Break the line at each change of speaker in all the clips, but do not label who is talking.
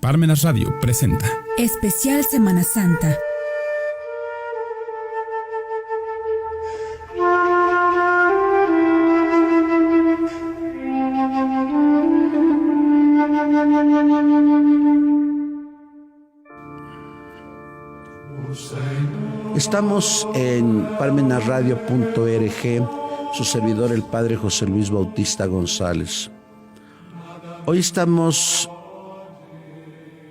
Parmenas Radio presenta
Especial Semana Santa.
Estamos en parmenasradio.org, su servidor el Padre José Luis Bautista González. Hoy estamos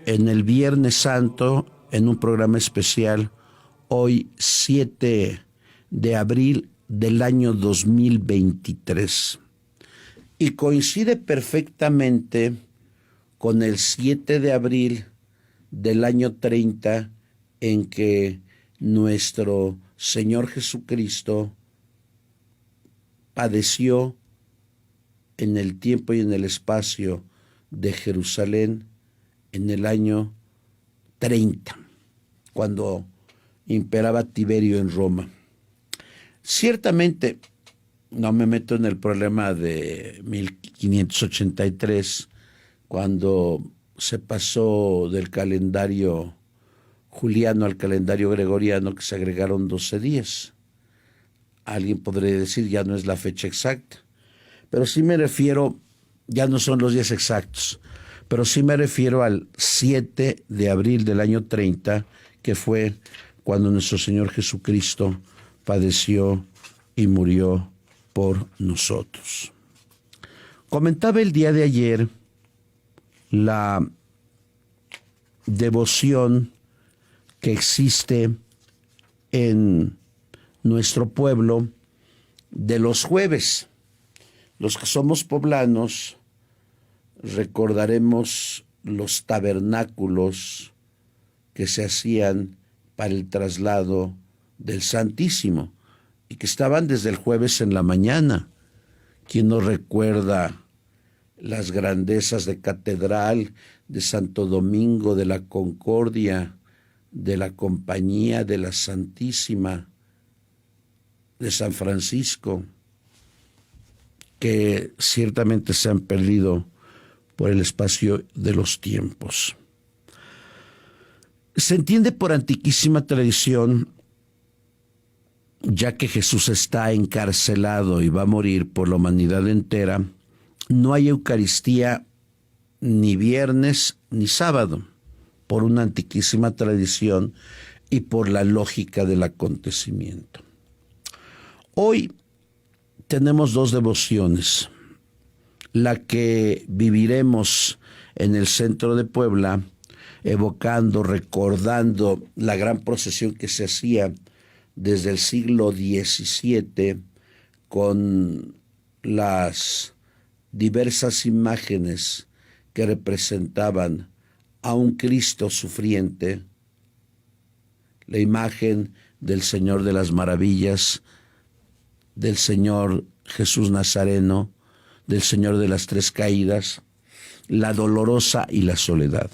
en el Viernes Santo, en un programa especial, hoy 7 de abril del año 2023. Y coincide perfectamente con el 7 de abril del año 30, en que nuestro Señor Jesucristo padeció en el tiempo y en el espacio de Jerusalén en el año 30, cuando imperaba Tiberio en Roma. Ciertamente, no me meto en el problema de 1583, cuando se pasó del calendario juliano al calendario gregoriano, que se agregaron 12 días. Alguien podría decir, ya no es la fecha exacta, pero sí me refiero, ya no son los días exactos, pero sí me refiero al 7 de abril del año 30, que fue cuando nuestro Señor Jesucristo padeció y murió por nosotros. Comentaba el día de ayer la devoción que existe en nuestro pueblo de los jueves. Los que somos poblanos recordaremos los tabernáculos que se hacían para el traslado del Santísimo y que estaban desde el jueves en la mañana. ¿Quién no recuerda las grandezas de Catedral, de Santo Domingo, de la Concordia, de la Compañía de la Santísima, de San Francisco, que ciertamente se han perdido por el espacio de los tiempos? Se entiende por antiquísima tradición, ya que Jesús está encarcelado y va a morir por la humanidad entera, no hay Eucaristía ni viernes ni sábado, por una antiquísima tradición y por la lógica del acontecimiento. Hoy tenemos dos devociones. La que viviremos en el centro de Puebla, evocando, recordando la gran procesión que se hacía desde el siglo XVII con las diversas imágenes que representaban a un Cristo sufriente, la imagen del Señor de las Maravillas, del Señor Jesús Nazareno, del Señor de las Tres Caídas, la Dolorosa y la Soledad.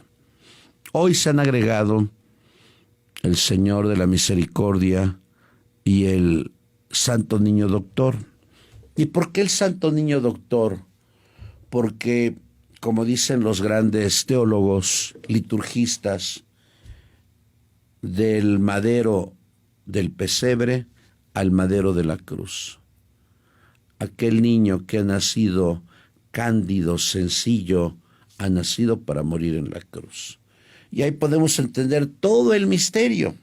Hoy se han agregado el Señor de la Misericordia y el Santo Niño Doctor. ¿Y por qué el Santo Niño Doctor? Porque, como dicen los grandes teólogos liturgistas, del madero del pesebre al madero de la cruz. Aquel niño que ha nacido cándido, sencillo, ha nacido para morir en la cruz. Y ahí podemos entender todo el misterio.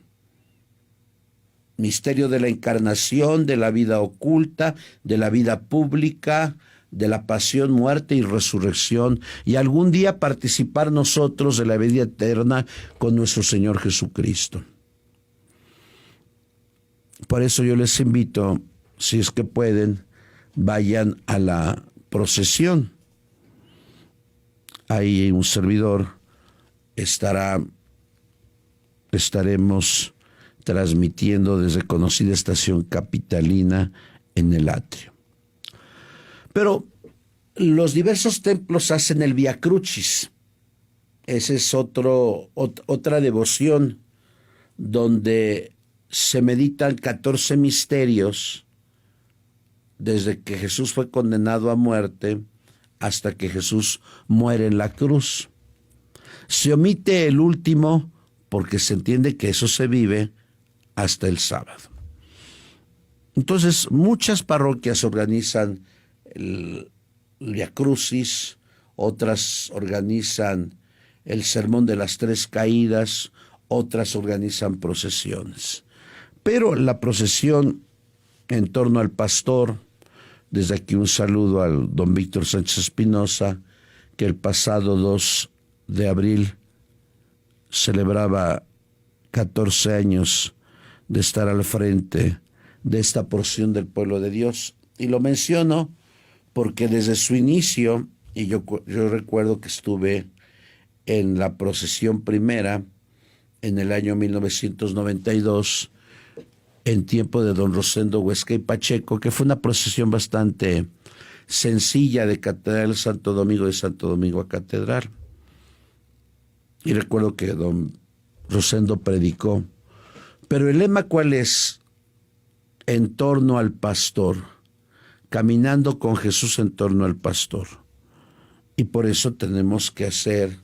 Misterio de la encarnación, de la vida oculta, de la vida pública, de la pasión, muerte y resurrección, y algún día participar nosotros de la vida eterna con nuestro Señor Jesucristo. Por eso yo les invito, si es que pueden, vayan a la procesión. Ahí un servidor estaremos transmitiendo desde conocida estación capitalina en el atrio. Pero los diversos templos hacen el Vía Crucis. Esa es otra devoción donde se meditan 14 misterios desde que Jesús fue condenado a muerte hasta que Jesús muere en la cruz. Se omite el último porque se entiende que eso se vive hasta el sábado. Entonces, muchas parroquias organizan el Via Crucis, otras organizan el Sermón de las Tres Caídas, otras organizan procesiones. Pero la procesión en torno al pastor, desde aquí un saludo al don Víctor Sánchez Espinosa, que el pasado 2 de abril celebraba 14 años de estar al frente de esta porción del pueblo de Dios. Y lo menciono porque desde su inicio, y yo recuerdo que estuve en la procesión primera en el año 1992, en tiempo de don Rosendo Huesca y Pacheco, que fue una procesión bastante sencilla de Catedral Santo Domingo, de Santo Domingo a Catedral. Y recuerdo que don Rosendo predicó. Pero el lema, ¿cuál es? En torno al pastor, caminando con Jesús en torno al pastor. Y por eso tenemos que hacer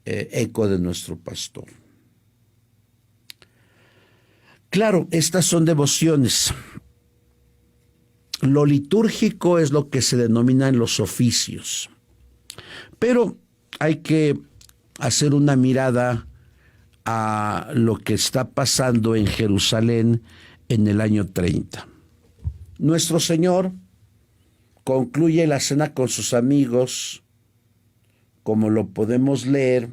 eco de nuestro pastor. Claro, estas son devociones. Lo litúrgico es lo que se denomina en los oficios. Pero hay que hacer una mirada a lo que está pasando en Jerusalén en el año 30. Nuestro Señor concluye la cena con sus amigos, como lo podemos leer,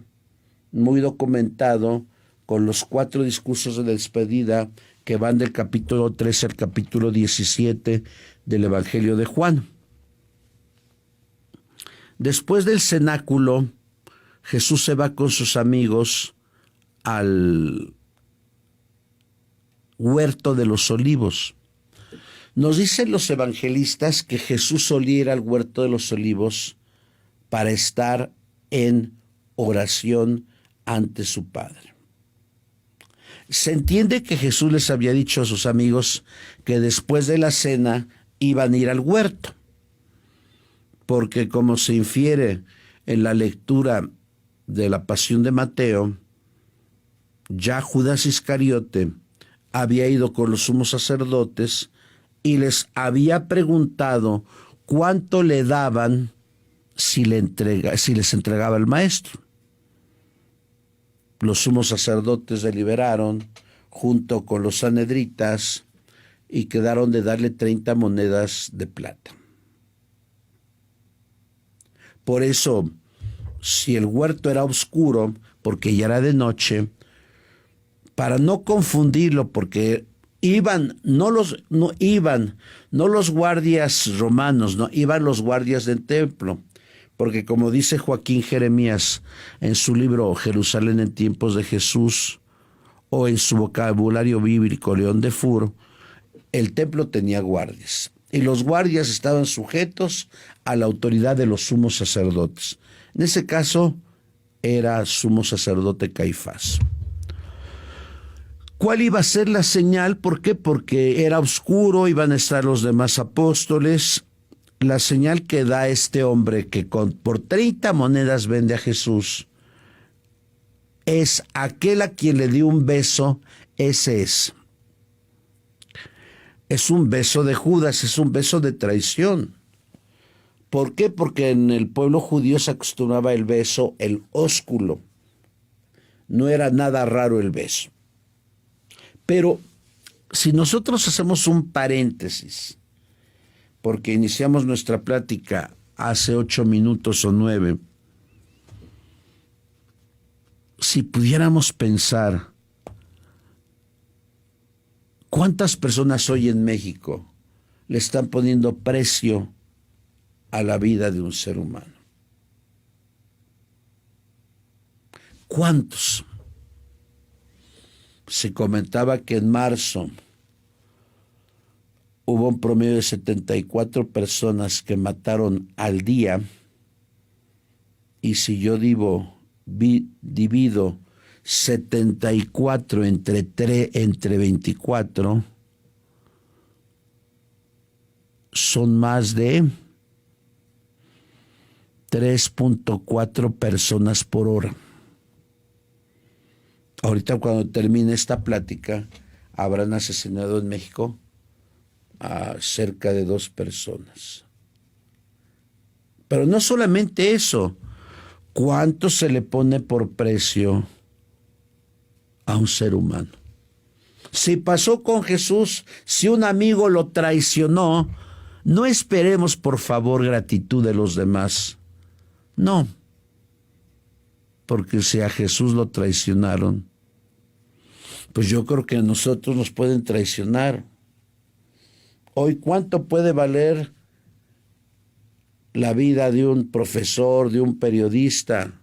muy documentado, con los 4 discursos de despedida que van del capítulo 13 al capítulo 17 del Evangelio de Juan. Después del cenáculo, Jesús se va con sus amigos al huerto de los olivos. Nos dicen los evangelistas que Jesús solía ir al huerto de los olivos para estar en oración ante su Padre. Se entiende que Jesús les había dicho a sus amigos que después de la cena iban a ir al huerto, porque como se infiere en la lectura de la Pasión de Mateo, ya Judas Iscariote había ido con los sumos sacerdotes y les había preguntado cuánto le daban si les entregaba el maestro. Los sumos sacerdotes deliberaron junto con los sanhedritas y quedaron de darle 30 monedas de plata. Por eso, si el huerto era oscuro, porque ya era de noche, para no confundirlo, porque no los guardias romanos, no iban los guardias del templo, porque como dice Joaquín Jeremías en su libro Jerusalén en tiempos de Jesús, o en su vocabulario bíblico León de Fur, el templo tenía guardias, y los guardias estaban sujetos a la autoridad de los sumos sacerdotes. En ese caso era sumo sacerdote Caifás. ¿Cuál iba a ser la señal? ¿Por qué? Porque era oscuro, iban a estar los demás apóstoles. La señal que da este hombre que por 30 monedas vende a Jesús es aquel a quien le dio un beso, ese es. Es un beso de Judas, es un beso de traición. ¿Por qué? Porque en el pueblo judío se acostumbraba el beso, el ósculo. No era nada raro el beso. Pero si nosotros hacemos un paréntesis, porque iniciamos nuestra plática hace 8 minutos o 9, si pudiéramos pensar, ¿cuántas personas hoy en México le están poniendo precio a la vida de un ser humano? ¿Cuántos? Se comentaba que en marzo hubo un promedio de 74 personas que mataron al día, y si yo divido 74 entre 24, son más de 3.4 personas por hora. ahorita cuando termine esta plática, habrán asesinado en México a cerca de 2 personas. Pero no solamente eso, ¿cuánto se le pone por precio a un ser humano? Si pasó con Jesús, si un amigo lo traicionó, no esperemos por favor gratitud de los demás. No, porque si a Jesús lo traicionaron, pues yo creo que a nosotros nos pueden traicionar. Hoy, ¿cuánto puede valer la vida de un profesor, de un periodista,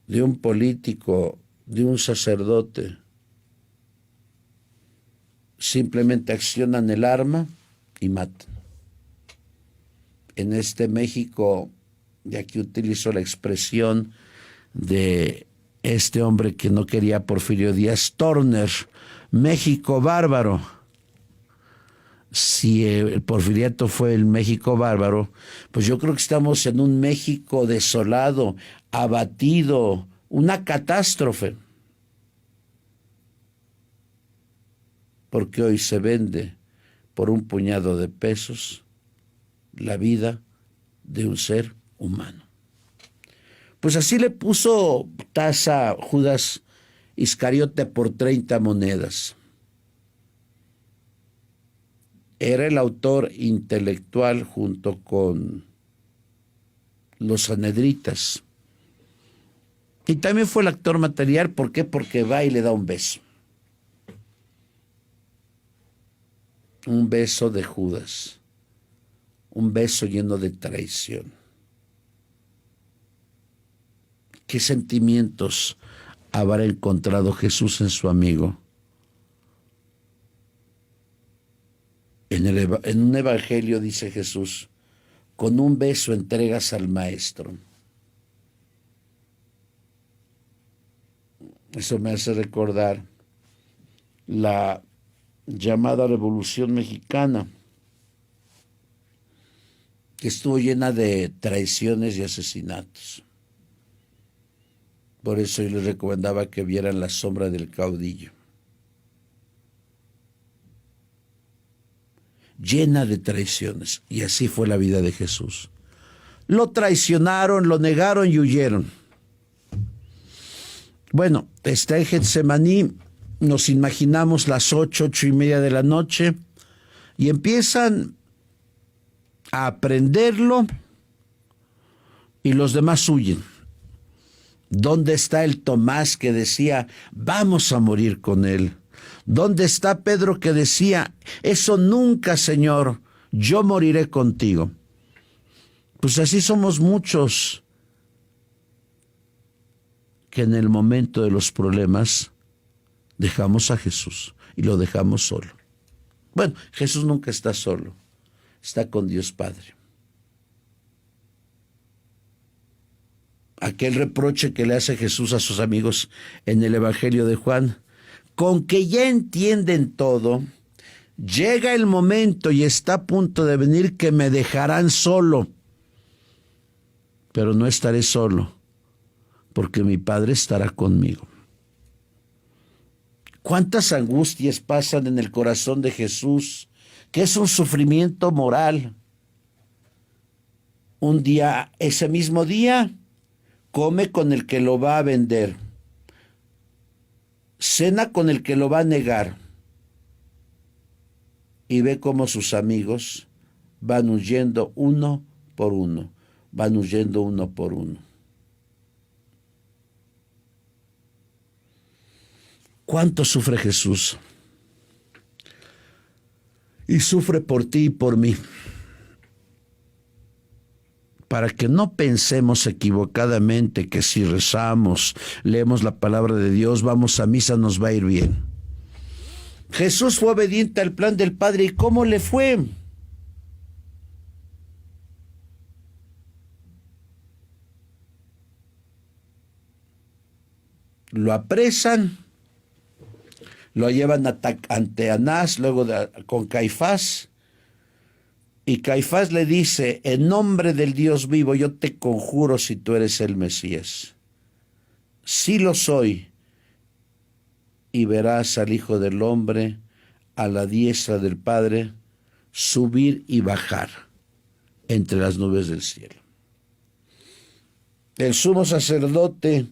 de un político, de un sacerdote? Simplemente accionan el arma y matan. En este México, de aquí utilizo la expresión de este hombre que no quería a Porfirio Díaz, Turner, México bárbaro. Si el porfiriato fue el México bárbaro, pues yo creo que estamos en un México desolado, abatido, una catástrofe. Porque hoy se vende por un puñado de pesos la vida de un ser humano. Pues así le puso tasa Judas Iscariote por 30 monedas. Era el autor intelectual junto con los sanhedritas. Y también fue el actor material. ¿Por qué? Porque va y le da un beso. Un beso de Judas. Un beso lleno de traición. ¿Qué sentimientos habrá encontrado Jesús en su amigo? En un evangelio dice Jesús, con un beso entregas al maestro. Eso me hace recordar la llamada Revolución Mexicana, que estuvo llena de traiciones y asesinatos. Por eso yo les recomendaba que vieran La sombra del caudillo. Llena de traiciones. Y así fue la vida de Jesús. Lo traicionaron, lo negaron y huyeron. Bueno, está en Getsemaní, nos imaginamos las 8:30 de la noche, y empiezan a aprenderlo y los demás huyen. ¿Dónde está el Tomás que decía, vamos a morir con él? ¿Dónde está Pedro que decía, eso nunca, Señor, yo moriré contigo? Pues así somos muchos que en el momento de los problemas dejamos a Jesús y lo dejamos solo. Bueno, Jesús nunca está solo, está con Dios Padre. Aquel reproche que le hace Jesús a sus amigos en el Evangelio de Juan, con que ya entienden todo, llega el momento y está a punto de venir que me dejarán solo, pero no estaré solo, porque mi Padre estará conmigo. ¿Cuántas angustias pasan en el corazón de Jesús, que es un sufrimiento moral? Un día, ese mismo día, come con el que lo va a vender, cena con el que lo va a negar, y ve cómo sus amigos van huyendo uno por uno, van huyendo uno por uno. ¿Cuánto sufre Jesús? Y sufre por ti y por mí, para que no pensemos equivocadamente que si rezamos, leemos la palabra de Dios, vamos a misa, nos va a ir bien. Jesús fue obediente al plan del Padre. ¿Y cómo le fue? Lo apresan, lo llevan ante Anás, luego con Caifás. Y Caifás le dice, en nombre del Dios vivo, yo te conjuro si tú eres el Mesías. Sí lo soy. y verás al Hijo del Hombre a la diestra del Padre subir y bajar entre las nubes del cielo. El sumo sacerdote,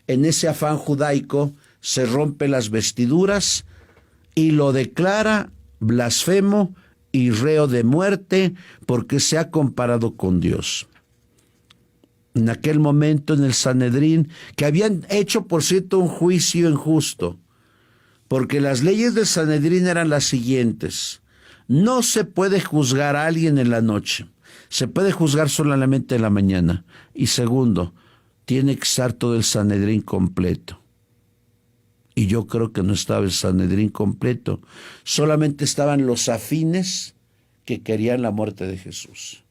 en ese afán judaico, se rompe las vestiduras y lo declara blasfemo y reo de muerte porque se ha comparado con Dios. En aquel momento en el Sanedrín, que habían hecho, por cierto, un juicio injusto, porque las leyes del Sanedrín eran las siguientes: no se puede juzgar a alguien en la noche, se puede juzgar solamente en la mañana. Y segundo, tiene que estar todo el Sanedrín completo. Y yo creo que no estaba el Sanedrín completo, solamente estaban los afines que querían la muerte de Jesús.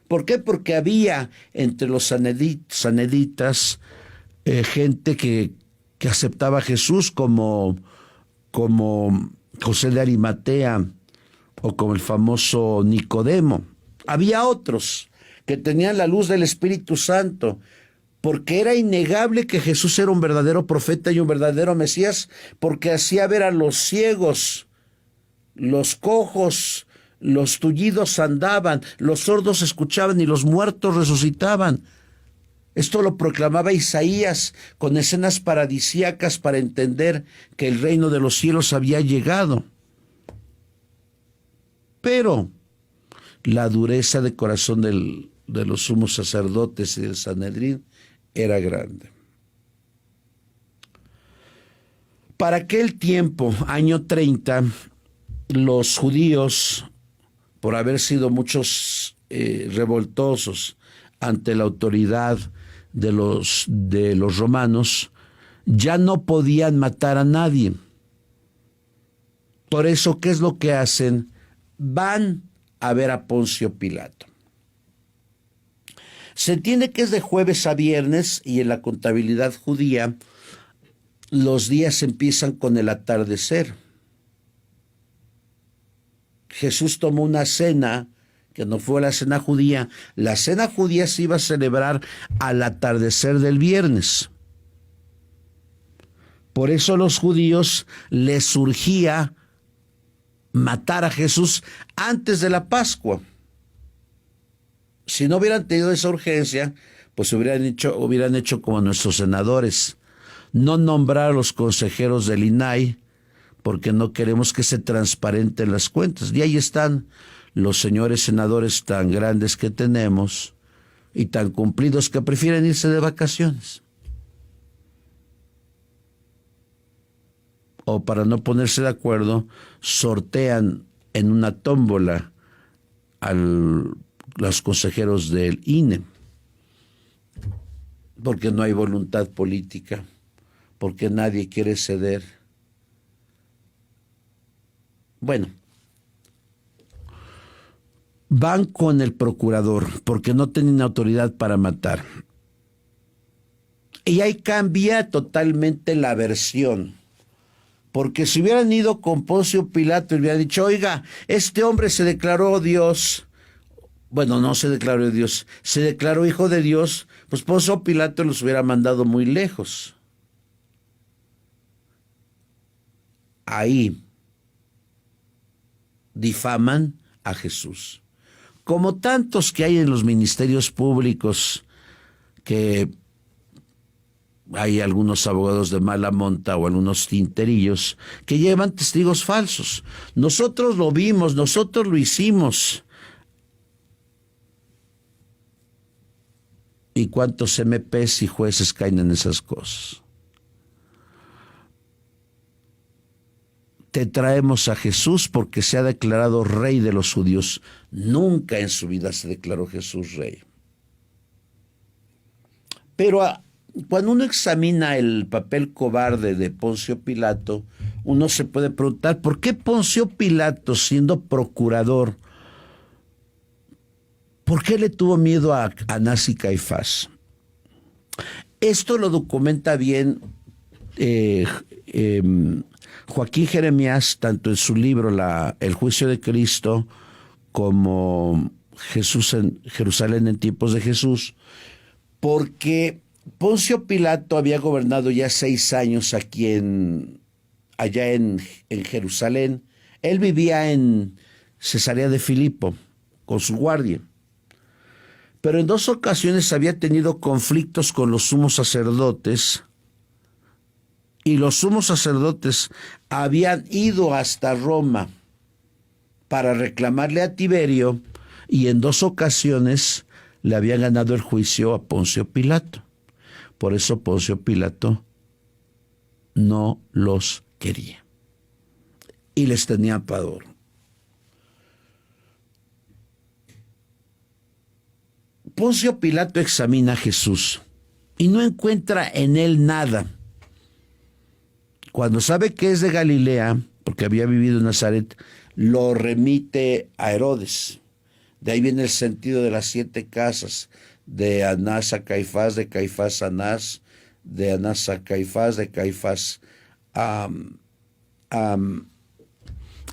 ¿Por qué? Porque había entre los saneditas gente que aceptaba a Jesús como José de Arimatea o como el famoso Nicodemo. Había otros que tenían la luz del Espíritu Santo, porque era innegable que Jesús era un verdadero profeta y un verdadero Mesías, porque hacía ver a los ciegos, los cojos, los tullidos andaban, los sordos escuchaban y los muertos resucitaban. Esto lo proclamaba Isaías con escenas paradisíacas para entender que el reino de los cielos había llegado. Pero la dureza de corazón de los sumos sacerdotes y del Sanedrín era grande. Para aquel tiempo, año 30, los judíos, por haber sido muchos revoltosos ante la autoridad de los romanos, ya no podían matar a nadie. Por eso, ¿qué es lo que hacen? Van a ver a Poncio Pilato. Se entiende que es de jueves a viernes y en la contabilidad judía los días empiezan con el atardecer. Jesús tomó una cena que no fue la cena judía. La cena judía se iba a celebrar al atardecer del viernes. Por eso a los judíos les surgía matar a Jesús antes de la Pascua. Si no hubieran tenido esa urgencia, pues hubieran hecho como nuestros senadores, no nombrar a los consejeros del INAI, porque no queremos que se transparenten las cuentas. Y ahí están los señores senadores tan grandes que tenemos y tan cumplidos que prefieren irse de vacaciones. O para no ponerse de acuerdo, sortean en una tómbola a los consejeros del INE, porque no hay voluntad política, porque nadie quiere ceder. Bueno, van con el procurador porque no tienen autoridad para matar. Y ahí cambia totalmente la versión. Porque si hubieran ido con Poncio Pilato y hubieran dicho, oiga, este hombre se declaró Dios, bueno, no se declaró Dios, se declaró hijo de Dios, pues Poncio Pilato los hubiera mandado muy lejos. Ahí difaman a Jesús. Como tantos que hay en los ministerios públicos, que hay algunos abogados de mala monta o algunos tinterillos que llevan testigos falsos. Nosotros lo vimos, nosotros lo hicimos. ¿Y cuántos MPs y jueces caen en esas cosas? Te traemos a Jesús porque se ha declarado rey de los judíos. Nunca en su vida se declaró Jesús rey. Pero cuando uno examina el papel cobarde de Poncio Pilato, uno se puede preguntar, ¿por qué Poncio Pilato, siendo procurador, por qué le tuvo miedo a Anás y Caifás? Esto lo documenta bien Joaquín Jeremías, tanto en su libro El juicio de Cristo, como Jesús en Jerusalén en tiempos de Jesús, porque Poncio Pilato había gobernado ya 6 años aquí en allá en Jerusalén. Él vivía en Cesarea de Filipo con su guardia. Pero en 2 ocasiones había tenido conflictos con los sumos sacerdotes, y los sumos sacerdotes habían ido hasta Roma para reclamarle a Tiberio, y en 2 ocasiones le habían ganado el juicio a Poncio Pilato. Por eso Poncio Pilato no los quería y les tenía pavor. Poncio Pilato examina a Jesús y no encuentra en él nada. Cuando sabe que es de Galilea, porque había vivido en Nazaret, lo remite a Herodes. De ahí viene el sentido de las 7 casas, de Anás a Caifás, de Caifás a Anás, de Anás a Caifás, de Caifás a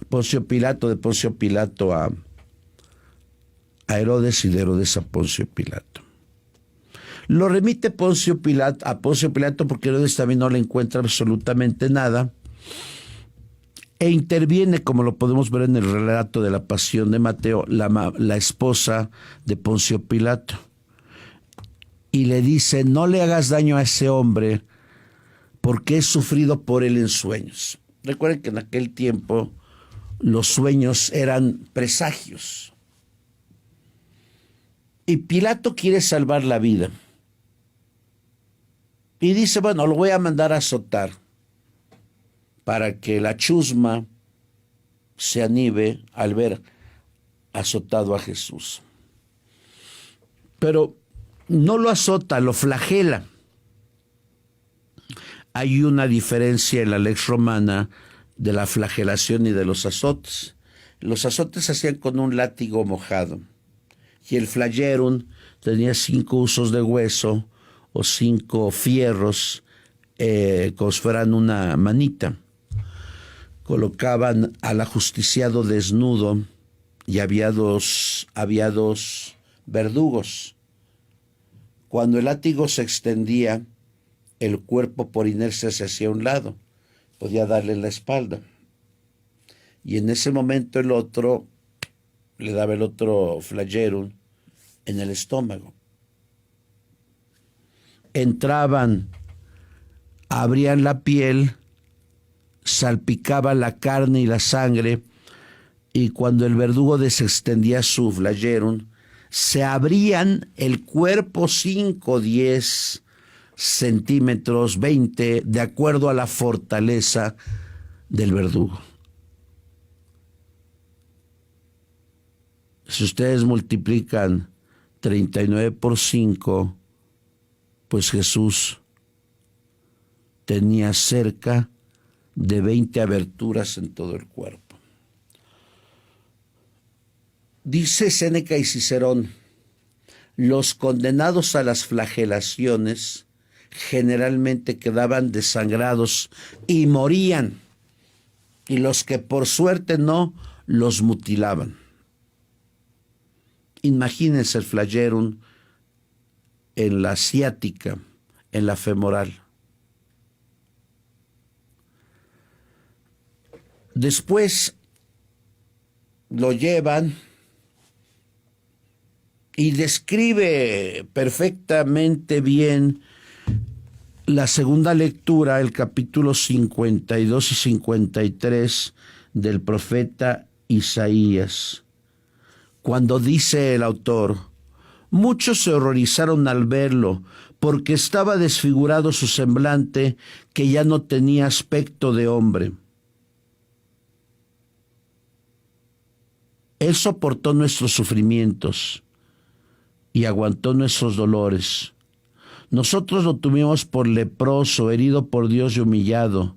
Poncio Pilato, de Poncio Pilato a Herodes, y de Herodes a Poncio Pilato. Lo remite a Poncio Pilato porque Herodes también no le encuentra absolutamente nada, e interviene, como lo podemos ver en el relato de la Pasión de Mateo, la esposa de Poncio Pilato, y le dice: no le hagas daño a ese hombre, porque es sufrido por él en sueños. Recuerden que en aquel tiempo los sueños eran presagios. Y Pilato quiere salvar la vida. Y dice: bueno, lo voy a mandar a azotar para que la chusma se anime al ver azotado a Jesús. Pero no lo azota, lo flagela. Hay una diferencia en la lex romana de la flagelación y de los azotes. Los azotes se hacían con un látigo mojado, y el flagerum tenía 5 usos de hueso o 5 fierros, como si fueran una manita. Colocaban al ajusticiado desnudo, y había dos verdugos. Cuando el látigo se extendía, el cuerpo por inercia se hacía a un lado, podía darle en la espalda, y en ese momento el otro le daba el otro flagerum en el estómago. Entraban, abrían la piel, salpicaban la carne y la sangre, y cuando el verdugo desextendía su flagerum, se abrían el cuerpo 5, 10 centímetros, 20, de acuerdo a la fortaleza del verdugo. Si ustedes multiplican 39 por 5, pues Jesús tenía cerca de 20 aberturas en todo el cuerpo. Dice Séneca y Cicerón: los condenados a las flagelaciones generalmente quedaban desangrados y morían, y los que por suerte no, los mutilaban. Imagínense el flagerum en la ciática, en la femoral. Después lo llevan, y describe perfectamente bien la segunda lectura, el capítulo 52 y 53 del profeta Isaías, cuando dice el autor: muchos se horrorizaron al verlo, porque estaba desfigurado su semblante, que ya no tenía aspecto de hombre. Él soportó nuestros sufrimientos y aguantó nuestros dolores. Nosotros lo tuvimos por leproso, herido por Dios y humillado.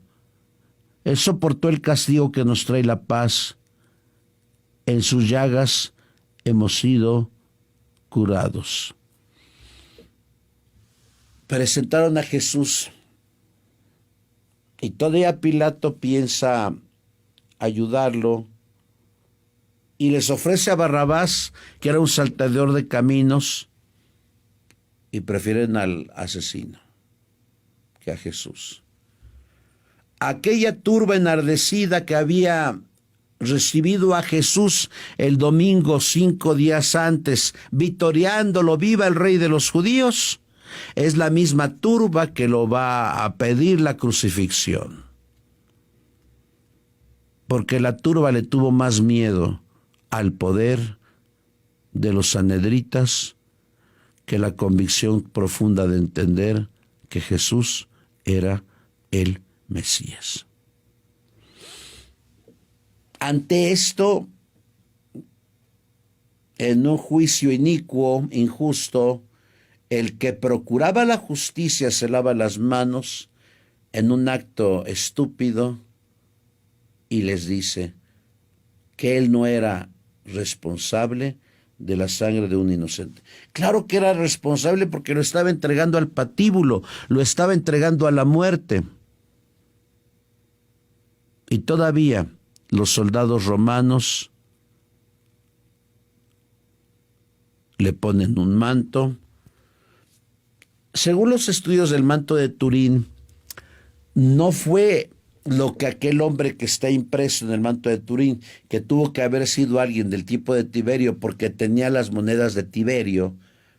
Él soportó el castigo que nos trae la paz. En sus llagas hemos sido curados. Presentaron a Jesús, y todavía Pilato piensa ayudarlo, y les ofrece a Barrabás, que era un salteador de caminos, y prefieren al asesino que a Jesús. aquella turba enardecida que había recibido a Jesús el domingo 5 días antes, vitoreándolo, viva el Rey de los judíos, es la misma turba que lo va a pedir la crucifixión. Porque la turba le tuvo más miedo al poder de los sanhedritas que la convicción profunda de entender que Jesús era el Mesías. Ante esto, en un juicio inicuo, injusto, el que procuraba la justicia se lava las manos en un acto estúpido y les dice que él no era responsable de la sangre de un inocente. Claro que era responsable porque lo estaba entregando al patíbulo, lo estaba entregando a la muerte. Y todavía los soldados romanos le ponen un manto. Según los estudios del manto de Turín, no fue lo que aquel hombre que está impreso en el manto de Turín, que tuvo que haber sido alguien del tiempo de Tiberio, porque tenía las monedas de Tiberio,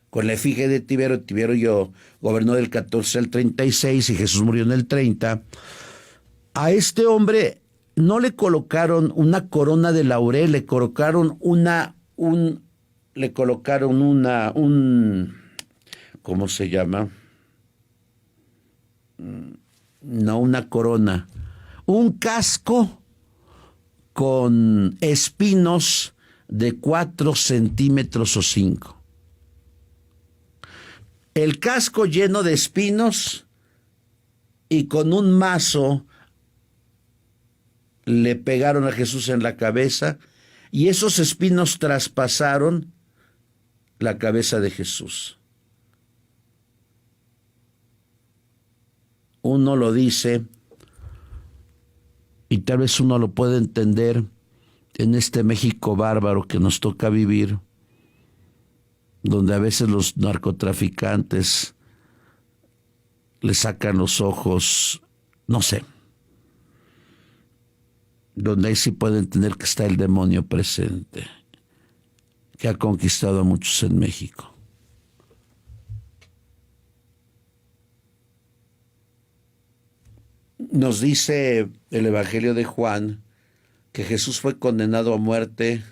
con la efigie de Tiberio. Tiberio gobernó del 14 al 36 y Jesús murió en el 30. A este hombre no le colocaron una corona de laurel, le colocaron ¿cómo se llama? No una corona, un casco con espinos de 4 centímetros o 5. El casco lleno de espinos y con un mazo le pegaron a Jesús en la cabeza y esos espinos traspasaron la cabeza de Jesús. Uno lo dice y tal vez uno lo puede entender en este México bárbaro que nos toca vivir, donde a veces los narcotraficantes le sacan los ojos, no sé, donde ahí sí pueden entender que está el demonio presente, que ha conquistado a muchos en México. Nos dice el Evangelio de Juan que Jesús fue condenado a muerte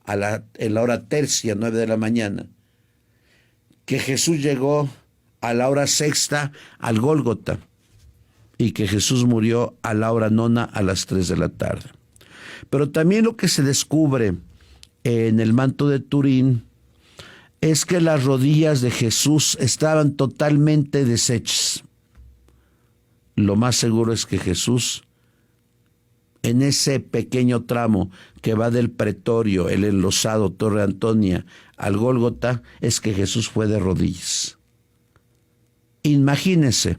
en la hora tercia, 9 de la mañana, que Jesús llegó a la hora sexta al Gólgota y que Jesús murió a la hora nona a las 3 de la tarde. Pero también lo que se descubre en el manto de Turín es que las rodillas de Jesús estaban totalmente deshechas. Lo más seguro es que Jesús, en ese pequeño tramo que va del Pretorio, el enlosado Torre Antonia, al Gólgota, es que Jesús fue de rodillas. Imagínense,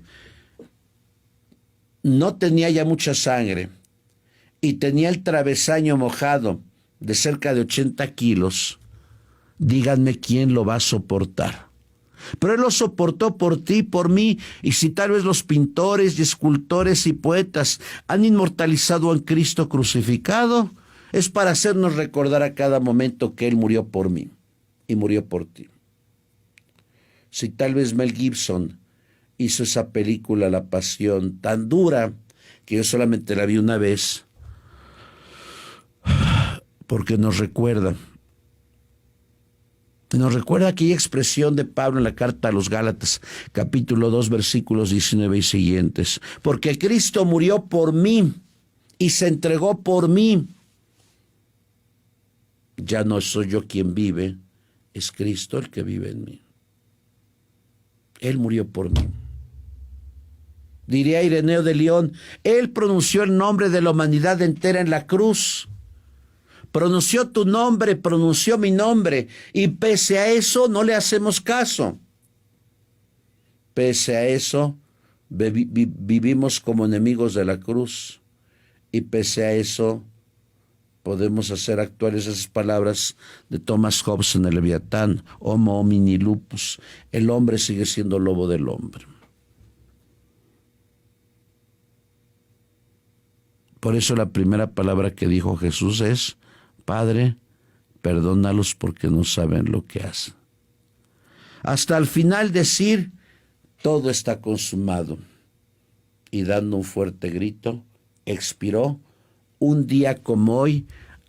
no tenía ya mucha sangre y tenía el travesaño mojado de cerca de 80 kilos. Díganme quién lo va a soportar. Pero Él lo soportó por ti y por mí, y si tal vez los pintores y escultores y poetas han inmortalizado a Cristo crucificado, es para hacernos recordar a cada momento que Él murió por mí y murió por ti. Si tal vez Mel Gibson hizo esa película La Pasión tan dura que yo solamente la vi una vez, porque nos recuerda aquella expresión de Pablo en la carta a los Gálatas, capítulo 2, versículos 19 y siguientes. Porque Cristo murió por mí y se entregó por mí. Ya no soy yo quien vive, es Cristo el que vive en mí. Él murió por mí. Diría Ireneo de León, Él pronunció el nombre de la humanidad entera en la cruz. Pronunció tu nombre, pronunció mi nombre, y pese a eso no le hacemos caso. Pese a eso vivimos como enemigos de la cruz, y pese a eso podemos hacer actuales esas palabras de Thomas Hobbes en el Leviatán: Homo homini lupus, el hombre sigue siendo lobo del hombre. Por eso la primera palabra que dijo Jesús es: Padre, perdónalos porque no saben lo que hacen. Hasta al final decir: todo está consumado. Y dando un fuerte grito, expiró un día como hoy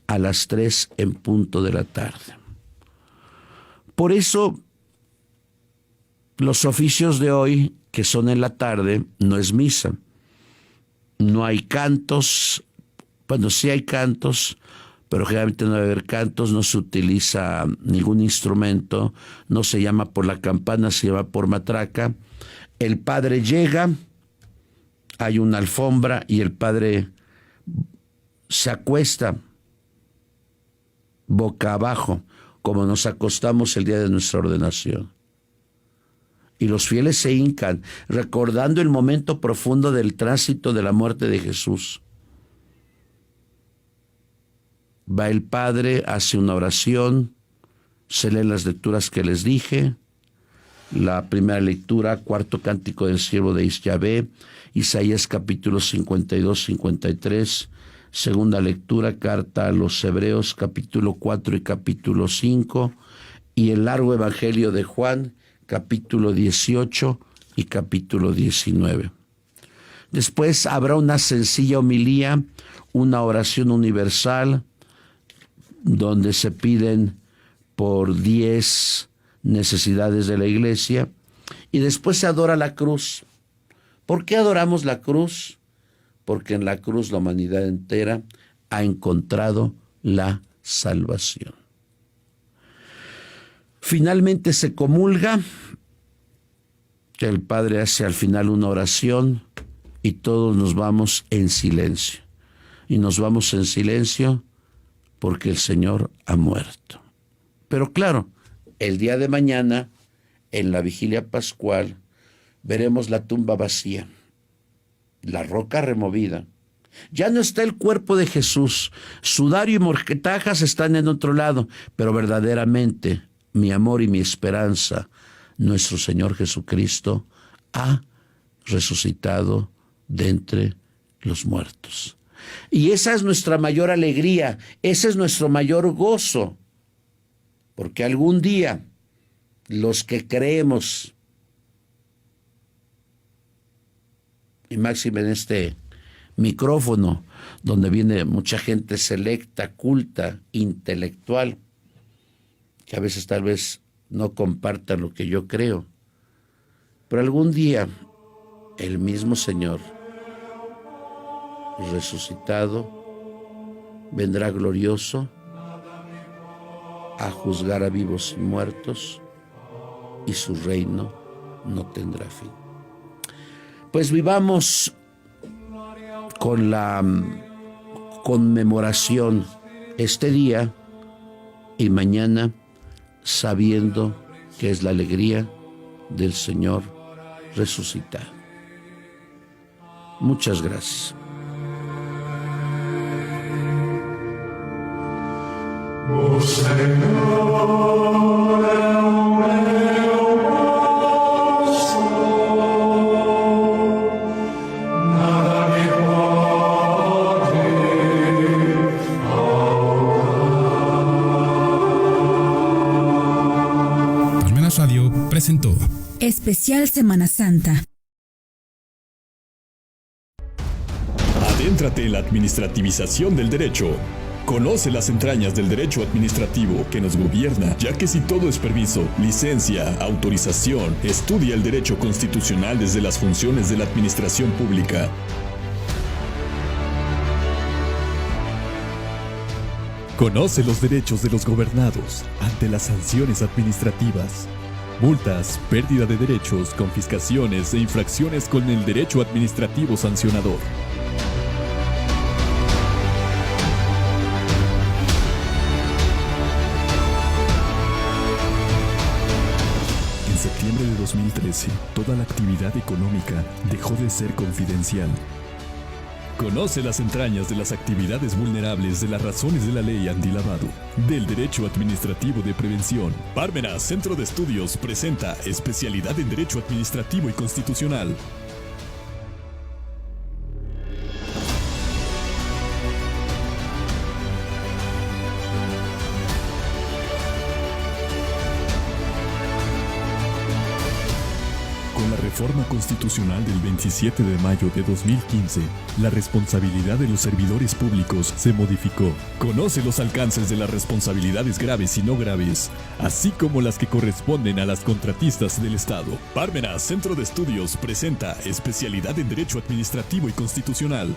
a las 3 en punto de la tarde. Por eso, los oficios de hoy, que son en la tarde, no es misa. No hay cantos, bueno, sí hay cantos, pero generalmente no debe haber cantos, no se utiliza ningún instrumento, no se llama por la campana, se llama por matraca. El padre llega, hay una alfombra y el padre se acuesta boca abajo, como nos acostamos el día de nuestra ordenación. Y los fieles se hincan, recordando el momento profundo del tránsito de la muerte de Jesús. Va el Padre, hace una oración, se leen las lecturas que les dije. La primera lectura, cuarto cántico del siervo de Yahvé, Isaías capítulos 52, 53. Segunda lectura, carta a los Hebreos, capítulo 4 y capítulo 5. Y el largo evangelio de Juan, capítulo 18 y capítulo 19. Después habrá una sencilla homilía, una oración universal, donde se piden por 10 necesidades de la iglesia, y después se adora la cruz. ¿Por qué adoramos la cruz? Porque en la cruz la humanidad entera ha encontrado la salvación. Finalmente se comulga, el Padre hace al final una oración y todos nos vamos en silencio. Y nos vamos en silencio porque el Señor ha muerto. Pero claro, el día de mañana, en la vigilia pascual, veremos la tumba vacía, la roca removida. Ya no está el cuerpo de Jesús. Sudario y morquetajas están en otro lado, pero verdaderamente mi amor y mi esperanza, nuestro Señor Jesucristo, ha resucitado de entre los muertos. Y esa es nuestra mayor alegría, ese es nuestro mayor gozo, porque algún día los que creemos, y máxime en este micrófono, donde viene mucha gente selecta, culta, intelectual, que a veces tal vez no compartan lo que yo creo, pero algún día el mismo Señor resucitado vendrá glorioso a juzgar a vivos y muertos, y su reino no tendrá fin. Pues vivamos con la conmemoración este día y mañana, sabiendo que es la alegría del Señor resucitado. Muchas gracias.
Oh Señor, nada me puede ahogar.
Palmenas Radio presentó
Especial Semana Santa.
Adéntrate en la administrativización del derecho. Conoce las entrañas del derecho administrativo que nos gobierna, ya que si todo es permiso, licencia, autorización, estudia el derecho constitucional desde las funciones de la administración pública. Conoce los derechos de los gobernados ante las sanciones administrativas. Multas, pérdida de derechos, confiscaciones e infracciones con el derecho administrativo sancionador. En septiembre de 2013, toda la actividad económica dejó de ser confidencial. Conoce las entrañas de las actividades vulnerables de las razones de la ley antilavado, del derecho administrativo de prevención. Parmenas Centro de Estudios presenta especialidad en Derecho Administrativo y Constitucional. reforma constitucional del 27 de mayo de 2015, la responsabilidad de los servidores públicos se modificó. Conoce los alcances de las responsabilidades graves y no graves, así como las que corresponden a las contratistas del Estado. Parmenas Centro de Estudios presenta especialidad en Derecho Administrativo y Constitucional.